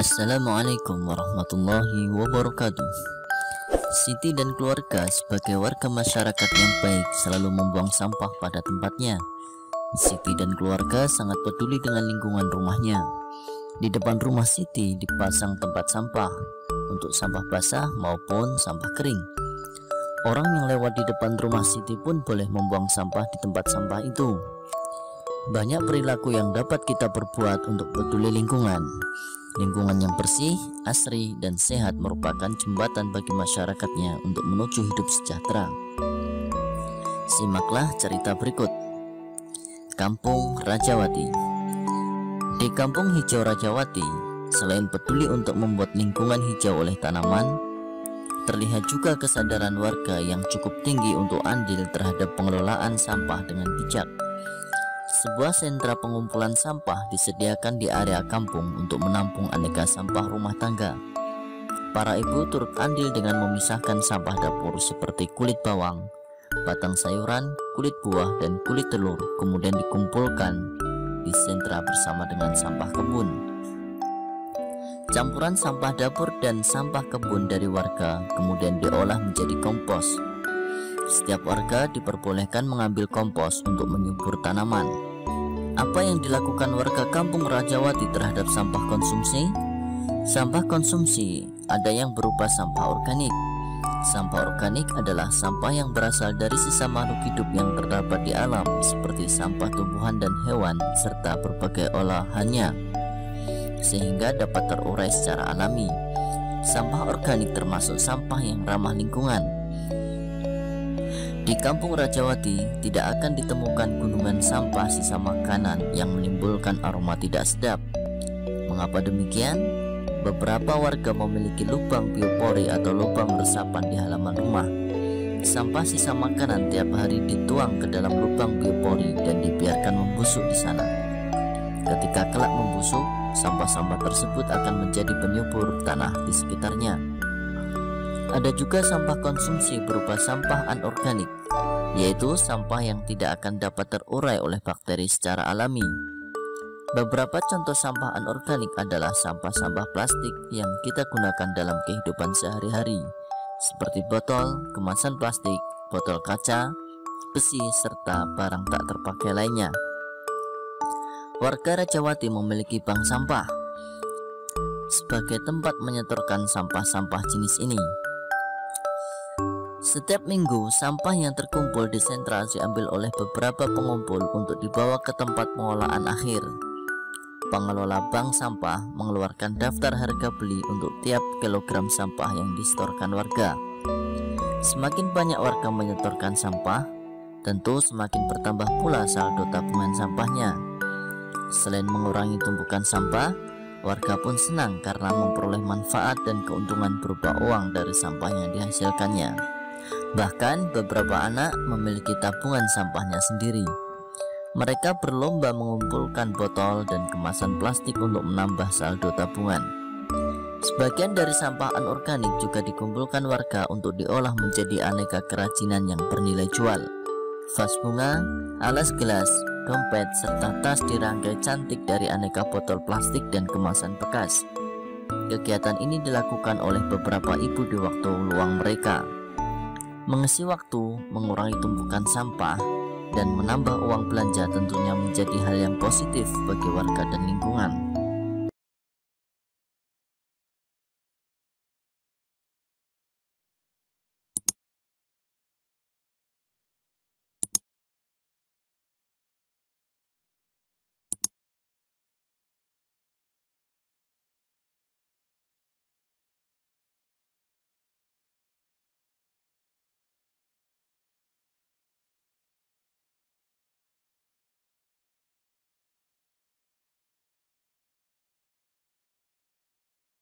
Assalamualaikum warahmatullahi wabarakatuh. Siti dan keluarga sebagai warga masyarakat yang baik selalu membuang sampah pada tempatnya. Siti dan keluarga sangat peduli dengan lingkungan rumahnya. Di depan rumah Siti dipasang tempat sampah untuk sampah basah maupun sampah kering. Orang yang lewat di depan rumah Siti pun boleh membuang sampah di tempat sampah itu. Banyak perilaku yang dapat kita perbuat untuk peduli lingkungan. Lingkungan yang bersih, asri, dan sehat merupakan jembatan bagi masyarakatnya untuk menuju hidup sejahtera. Simaklah cerita berikut. Kampung Rajawati. Di Kampung Hijau Rajawati, selain peduli untuk membuat lingkungan hijau oleh tanaman, terlihat juga kesadaran warga yang cukup tinggi untuk andil terhadap pengelolaan sampah dengan bijak. Sebuah sentra pengumpulan sampah disediakan di area kampung untuk menampung aneka sampah rumah tangga. Para ibu turut andil dengan memisahkan sampah dapur seperti kulit bawang, batang sayuran, kulit buah, dan kulit telur, kemudian dikumpulkan di sentra bersama dengan sampah kebun. Campuran sampah dapur dan sampah kebun dari warga kemudian diolah menjadi kompos. Setiap warga diperbolehkan mengambil kompos untuk menyubur tanaman. Apa yang dilakukan warga Kampung Rajawati terhadap sampah konsumsi? Sampah konsumsi ada yang berupa sampah organik. Sampah organik adalah sampah yang berasal dari sisa makhluk hidup yang terdapat di alam, seperti sampah tumbuhan dan hewan serta berbagai olahannya, sehingga dapat terurai secara alami. Sampah organik termasuk sampah yang ramah lingkungan. Di Kampung Rajawati tidak akan ditemukan gunungan sampah sisa makanan yang menimbulkan aroma tidak sedap. Mengapa demikian? Beberapa warga memiliki lubang biopori atau lubang resapan di halaman rumah. Sampah sisa makanan tiap hari dituang ke dalam lubang biopori dan dibiarkan membusuk di sana. Ketika kelak membusuk, sampah-sampah tersebut akan menjadi penyubur tanah di sekitarnya. Ada juga sampah konsumsi berupa sampah anorganik, yaitu sampah yang tidak akan dapat terurai oleh bakteri secara alami. Beberapa contoh sampah anorganik adalah sampah-sampah plastik yang kita gunakan dalam kehidupan sehari-hari, seperti botol, kemasan plastik, botol kaca, besi, serta barang tak terpakai lainnya. Warga Rajawati memiliki bank sampah sebagai tempat menyetorkan sampah-sampah jenis ini. Setiap minggu, sampah yang terkumpul di sentra diambil oleh beberapa pengumpul untuk dibawa ke tempat pengolahan akhir. Pengelola bank sampah mengeluarkan daftar harga beli untuk tiap kilogram sampah yang disetorkan warga. Semakin banyak warga menyetorkan sampah, tentu semakin bertambah pula saldo tabungan sampahnya. Selain mengurangi tumpukan sampah, warga pun senang karena memperoleh manfaat dan keuntungan berupa uang dari sampah yang dihasilkannya. Bahkan beberapa anak memiliki tabungan sampahnya sendiri. Mereka berlomba mengumpulkan botol dan kemasan plastik untuk menambah saldo tabungan. Sebagian dari sampah anorganik juga dikumpulkan warga untuk diolah menjadi aneka kerajinan yang bernilai jual. Vas bunga, alas gelas, dompet, serta tas dirangkai cantik dari aneka botol plastik dan kemasan bekas. Kegiatan ini dilakukan oleh beberapa ibu di waktu luang mereka. Mengisi waktu, mengurangi tumpukan sampah, dan menambah uang belanja tentunya menjadi hal yang positif bagi warga dan lingkungan.